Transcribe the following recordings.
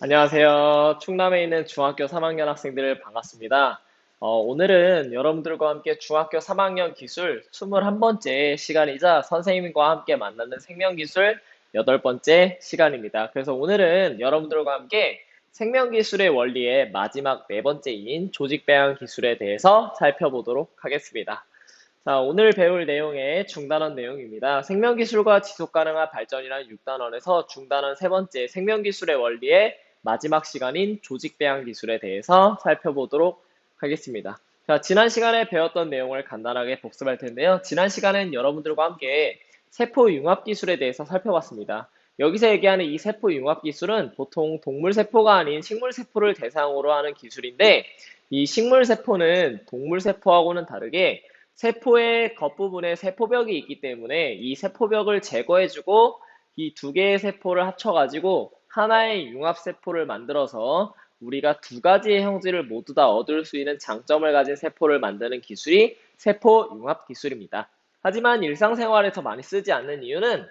안녕하세요. 충남에 있는 중학교 3학년 학생들 반갑습니다. 오늘은 여러분들과 함께 중학교 3학년 기술 21번째 시간이자 선생님과 함께 만나는 생명기술 8번째 시간입니다. 그래서 오늘은 여러분들과 함께 생명기술의 원리의 마지막 4번째인 조직배양 기술에 대해서 살펴보도록 하겠습니다. 자, 오늘 배울 내용의 중단원 내용입니다. 생명기술과 지속가능한 발전이라는 6단원에서 중단원 세 번째 생명기술의 원리의 마지막 시간인 조직배양 기술에 대해서 살펴보도록 하겠습니다. 자, 지난 시간에 배웠던 내용을 간단하게 복습할 텐데요. 지난 시간엔 여러분들과 함께 세포융합 기술에 대해서 살펴봤습니다. 여기서 얘기하는 이 세포융합 기술은 보통 동물세포가 아닌 식물세포를 대상으로 하는 기술인데, 이 식물세포는 동물세포하고는 다르게 세포의 겉부분에 세포벽이 있기 때문에 이 세포벽을 제거해주고 이 두 개의 세포를 합쳐가지고 하나의 융합세포를 만들어서 우리가 두 가지의 형질을 모두 다 얻을 수 있는 장점을 가진 세포를 만드는 기술이 세포융합 기술입니다. 하지만 일상생활에서 많이 쓰지 않는 이유는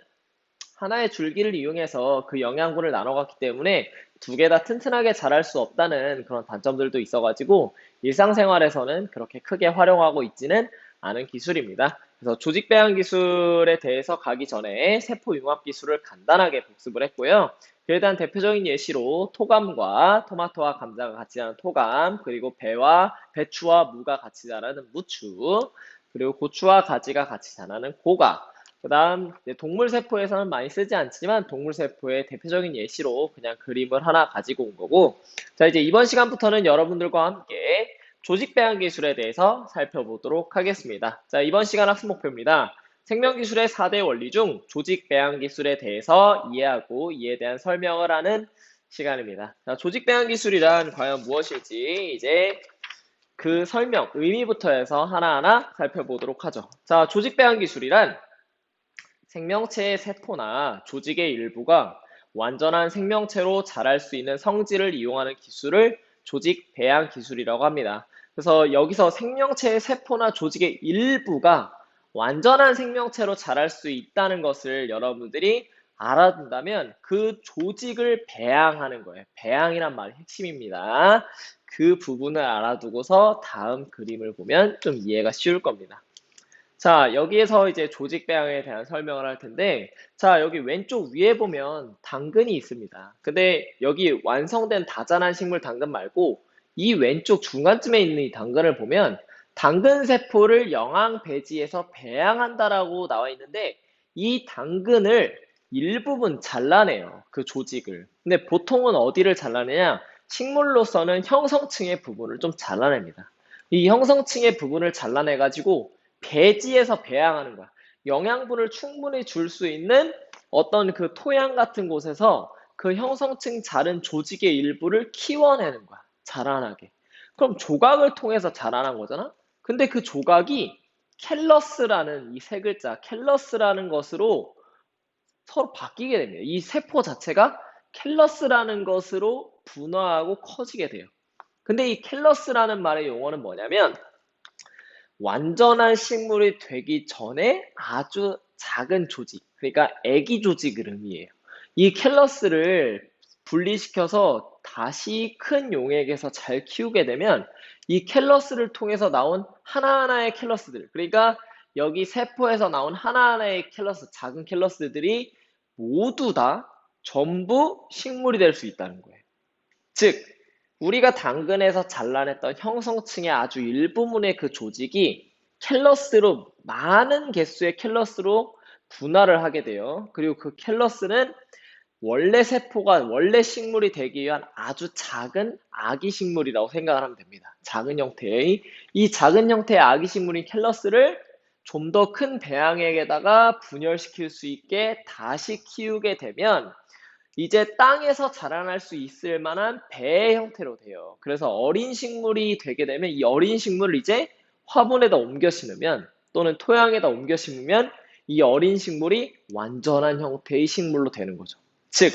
하나의 줄기를 이용해서 그 영양분을 나눠갔기 때문에 두 개 다 튼튼하게 자랄 수 없다는 그런 단점들도 있어가지고 일상생활에서는 그렇게 크게 활용하고 있지는 않은 기술입니다. 그래서 조직배양 기술에 대해서 가기 전에 세포융합 기술을 간단하게 복습을 했고요. 그에 대한 대표적인 예시로 토감과 토마토와 감자가 같이 자라는 토감, 그리고 배추와 무가 같이 자라는 무추, 그리고 고추와 가지가 같이 자라는 고가, 그 다음 동물세포에서는 많이 쓰지 않지만 동물세포의 대표적인 예시로 그냥 그림을 하나 가지고 온 거고, 자, 이제 이번 시간부터는 여러분들과 함께 조직배양 기술에 대해서 살펴보도록 하겠습니다. 자, 이번 시간 학습 목표입니다. 생명기술의 4대 원리 중 조직배양 기술에 대해서 이해하고 이에 대한 설명을 하는 시간입니다. 자, 조직배양 기술이란 과연 무엇일지 이제 그 설명, 의미부터 해서 하나하나 살펴보도록 하죠. 자, 조직배양 기술이란 생명체의 세포나 조직의 일부가 완전한 생명체로 자랄 수 있는 성질을 이용하는 기술을 조직 배양 기술이라고 합니다. 그래서 여기서 생명체의 세포나 조직의 일부가 완전한 생명체로 자랄 수 있다는 것을 여러분들이 알아둔다면 그 조직을 배양하는 거예요. 배양이란 말이 핵심입니다. 그 부분을 알아두고서 다음 그림을 보면 좀 이해가 쉬울 겁니다. 자, 여기에서 이제 조직 배양에 대한 설명을 할 텐데, 자, 여기 왼쪽 위에 보면 당근이 있습니다. 근데 여기 완성된 다자란 식물 당근 말고 이 왼쪽 중간쯤에 있는 이 당근을 보면 당근 세포를 영양 배지에서 배양한다라고 나와 있는데 이 당근을 일부분 잘라내요. 그 조직을. 근데 보통은 어디를 잘라내냐? 식물로서는 형성층의 부분을 좀 잘라냅니다. 이 형성층의 부분을 잘라내가지고 배지에서 배양하는 거야. 영양분을 충분히 줄 수 있는 어떤 그 토양 같은 곳에서 그 형성층 자른 조직의 일부를 키워내는 거야. 자라나게. 그럼 조각을 통해서 자라난 거잖아? 근데 그 조각이 캘러스라는 이 세 글자, 캘러스라는 것으로 서로 바뀌게 됩니다. 이 세포 자체가 캘러스라는 것으로 분화하고 커지게 돼요. 근데 이 캘러스라는 말의 용어는 뭐냐면 완전한 식물이 되기 전에 아주 작은 조직, 그러니까 애기 조직을 의미해요. 이 캘러스를 분리시켜서 다시 큰 용액에서 잘 키우게 되면 이 캘러스를 통해서 나온 하나하나의 캘러스들, 그러니까 여기 세포에서 나온 하나하나의 캘러스, 작은 캘러스들이 모두 다 전부 식물이 될 수 있다는 거예요. 즉, 우리가 당근에서 잘라냈던 형성층의 아주 일부분의 그 조직이 캘러스로, 많은 개수의 캘러스로 분할을 하게 돼요. 그리고 그 캘러스는 원래 세포가, 원래 식물이 되기 위한 아주 작은 아기 식물이라고 생각을 하면 됩니다. 작은 형태의, 이 작은 형태의 아기 식물인 캘러스를 좀 더 큰 배양액에다가 분열시킬 수 있게 다시 키우게 되면 이제 땅에서 자라날 수 있을 만한 배의 형태로 돼요. 그래서 어린 식물이 되게 되면 이 어린 식물을 이제 화분에다 옮겨 심으면 또는 토양에다 옮겨 심으면 이 어린 식물이 완전한 형태의 식물로 되는 거죠. 즉,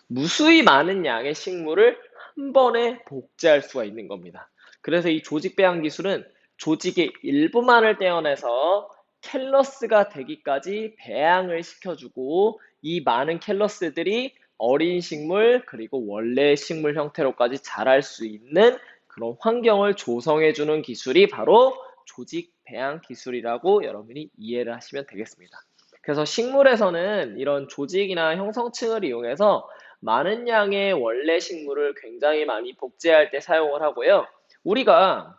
무수히 많은 양의 식물을 한 번에 복제할 수가 있는 겁니다. 그래서 이 조직 배양 기술은 조직의 일부만을 떼어내서 캘러스가 되기까지 배양을 시켜주고 이 많은 캘러스들이 어린 식물 그리고 원래 식물 형태로까지 자랄 수 있는 그런 환경을 조성해주는 기술이 바로 조직 배양 기술이라고 여러분이 이해를 하시면 되겠습니다. 그래서 식물에서는 이런 조직이나 형성층을 이용해서 많은 양의 원래 식물을 굉장히 많이 복제할 때 사용을 하고요. 우리가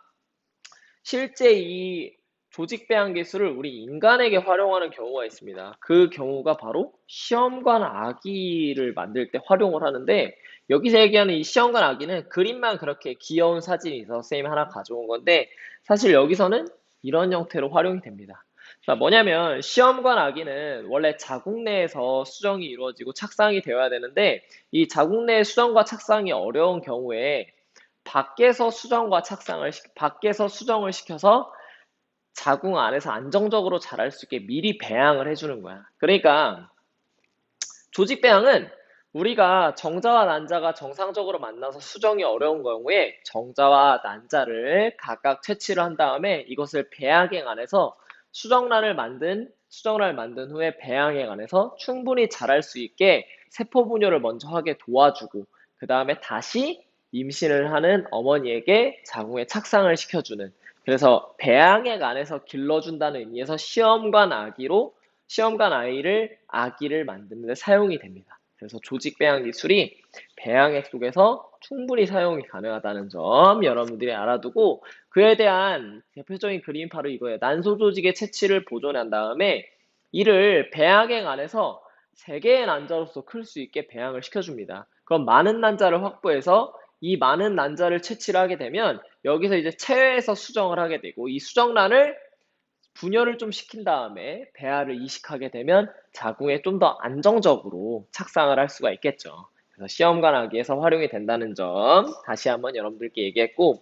실제 이 조직 배양 기술을 우리 인간에게 활용하는 경우가 있습니다. 그 경우가 바로 시험관 아기를 만들 때 활용을 하는데, 여기서 얘기하는 이 시험관 아기는 그림만 그렇게 귀여운 사진이 있어서 선생님이 하나 가져온 건데, 사실 여기서는 이런 형태로 활용이 됩니다. 자, 뭐냐면 시험관 아기는 원래 자국 내에서 수정이 이루어지고 착상이 되어야 되는데, 이 자국 내 수정과 착상이 어려운 경우에 밖에서 수정을 시켜서 자궁 안에서 안정적으로 자랄 수 있게 미리 배양을 해주는 거야. 그러니까 조직 배양은 우리가 정자와 난자가 정상적으로 만나서 수정이 어려운 경우에 정자와 난자를 각각 채취를 한 다음에 이것을 배양액 안에서 수정란을 만든 후에 배양액 안에서 충분히 자랄 수 있게 세포 분열을 먼저 하게 도와주고, 그 다음에 다시 임신을 하는 어머니에게 자궁에 착상을 시켜주는, 그래서 배양액 안에서 길러준다는 의미에서 아기를 만드는 데 사용이 됩니다. 그래서 조직 배양 기술이 배양액 속에서 충분히 사용이 가능하다는 점 여러분들이 알아두고, 그에 대한 대표적인 그림이 바로 이거예요. 난소 조직의 채취를 보존한 다음에 이를 배양액 안에서 3개의 난자로서 클 수 있게 배양을 시켜줍니다. 그럼 많은 난자를 확보해서 이 많은 난자를 채취를 하게 되면 여기서 이제 체외에서 수정을 하게 되고, 이 수정란을 분열을 좀 시킨 다음에 배아를 이식하게 되면 자궁에 좀 더 안정적으로 착상을 할 수가 있겠죠. 그래서 시험관하기에서 활용이 된다는 점 다시 한번 여러분들께 얘기했고,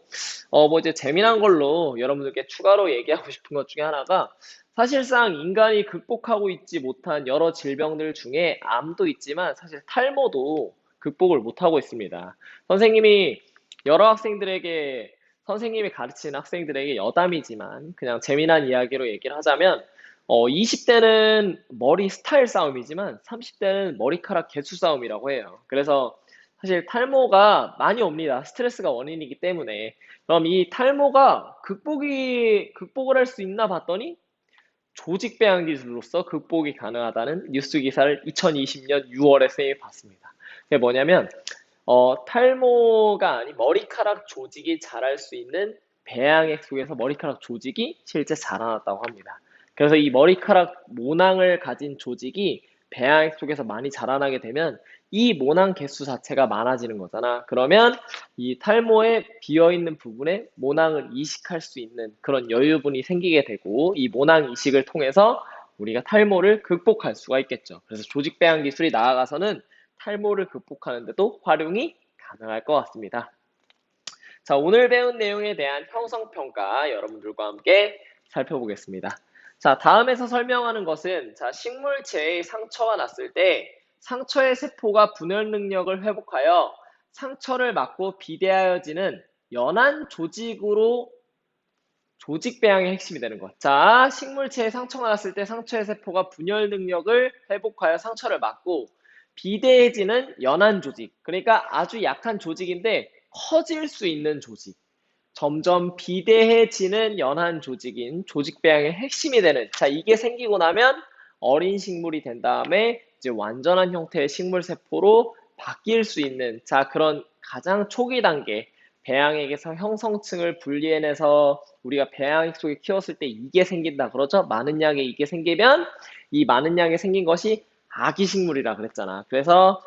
뭐 이제 재미난 걸로 여러분들께 추가로 얘기하고 싶은 것 중에 하나가, 사실상 인간이 극복하고 있지 못한 여러 질병들 중에 암도 있지만 사실 탈모도 극복을 못하고 있습니다. 선생님이 여러 학생들에게 선생님이 가르치는 학생들에게 여담이지만 그냥 재미난 이야기로 얘기를 하자면, 20대는 머리 스타일 싸움이지만 30대는 머리카락 개수 싸움이라고 해요. 그래서 사실 탈모가 많이 옵니다. 스트레스가 원인이기 때문에. 그럼 이 탈모가 극복을 할 수 있나 봤더니 조직 배양 기술로서 극복이 가능하다는 뉴스 기사를 2020년 6월에 선생님이 봤습니다. 그게 뭐냐면 탈모가 아닌 머리카락 조직이 자랄 수 있는 배양액 속에서 머리카락 조직이 실제 자라났다고 합니다. 그래서 이 머리카락 모낭을 가진 조직이 배양액 속에서 많이 자라나게 되면 이 모낭 개수 자체가 많아지는 거잖아. 그러면 이 탈모에 비어있는 부분에 모낭을 이식할 수 있는 그런 여유분이 생기게 되고, 이 모낭 이식을 통해서 우리가 탈모를 극복할 수가 있겠죠. 그래서 조직 배양 기술이 나아가서는 탈모를 극복하는 데도 활용이 가능할 것 같습니다. 자, 오늘 배운 내용에 대한 형성평가 여러분들과 함께 살펴보겠습니다. 자, 다음에서 설명하는 것은, 자, 식물체의 상처가 났을 때 상처의 세포가 분열 능력을 회복하여 상처를 막고 비대하여지는 연한 조직으로 조직 배양의 핵심이 되는 것. 자, 식물체에 상처가 났을 때 상처의 세포가 분열 능력을 회복하여 상처를 막고 비대해지는 연한 조직. 그러니까 아주 약한 조직인데 커질 수 있는 조직. 점점 비대해지는 연한 조직인 조직 배양의 핵심이 되는. 자, 이게 생기고 나면 어린 식물이 된 다음에 이제 완전한 형태의 식물 세포로 바뀔 수 있는, 자, 그런 가장 초기 단계 배양액에서 형성층을 분리해내서 우리가 배양액 속에 키웠을 때 이게 생긴다 그러죠. 많은 양의 이게 생기면 이 많은 양의 생긴 것이 아기 식물이라 그랬잖아. 그래서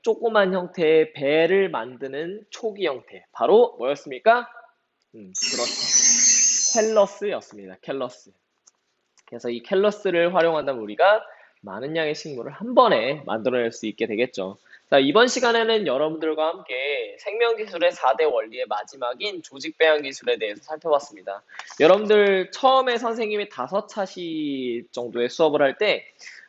조그만 형태의 배를 만드는 초기 형태, 바로 뭐였습니까? 그렇죠. 캘러스였습니다. 캘러스. 그래서 이 캘러스를 활용한다면 우리가 많은 양의 식물을 한 번에 만들어낼 수 있게 되겠죠. 자, 이번 시간에는 여러분들과 함께 생명기술의 4대 원리의 마지막인 조직배양 기술에 대해서 살펴봤습니다. 여러분들 처음에 선생님이 5차시 정도의 수업을 할 때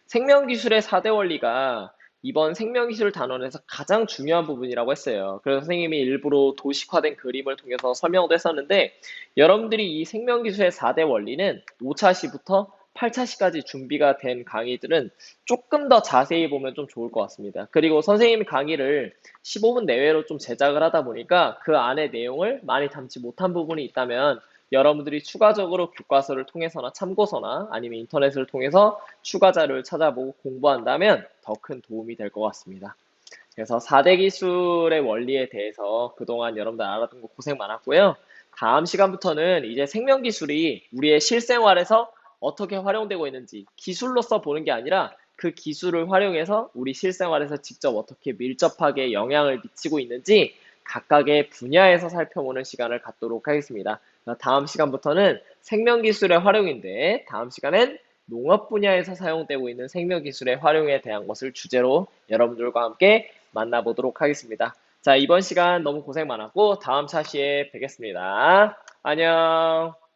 생명기술의 4대 원리가 이번 생명기술 단원에서 가장 중요한 부분이라고 했어요. 그래서 선생님이 일부러 도식화된 그림을 통해서 설명도 했었는데, 여러분들이 이 생명기술의 4대 원리는 5차시부터 8차시까지 준비가 된 강의들은 조금 더 자세히 보면 좀 좋을 것 같습니다. 그리고 선생님이 강의를 15분 내외로 좀 제작을 하다 보니까 그 안에 내용을 많이 담지 못한 부분이 있다면 여러분들이 추가적으로 교과서를 통해서나 참고서나 아니면 인터넷을 통해서 추가 자료를 찾아보고 공부한다면 더 큰 도움이 될 것 같습니다. 그래서 4대 기술의 원리에 대해서 그동안 여러분들 알아둔 거 고생 많았고요. 다음 시간부터는 이제 생명 기술이 우리의 실생활에서 어떻게 활용되고 있는지 기술로서 보는 게 아니라 그 기술을 활용해서 우리 실생활에서 직접 어떻게 밀접하게 영향을 미치고 있는지 각각의 분야에서 살펴보는 시간을 갖도록 하겠습니다. 다음 시간부터는 생명 기술의 활용인데 다음 시간엔 농업 분야에서 사용되고 있는 생명 기술의 활용에 대한 것을 주제로 여러분들과 함께 만나보도록 하겠습니다. 자, 이번 시간 너무 고생 많았고 다음 차시에 뵙겠습니다. 안녕.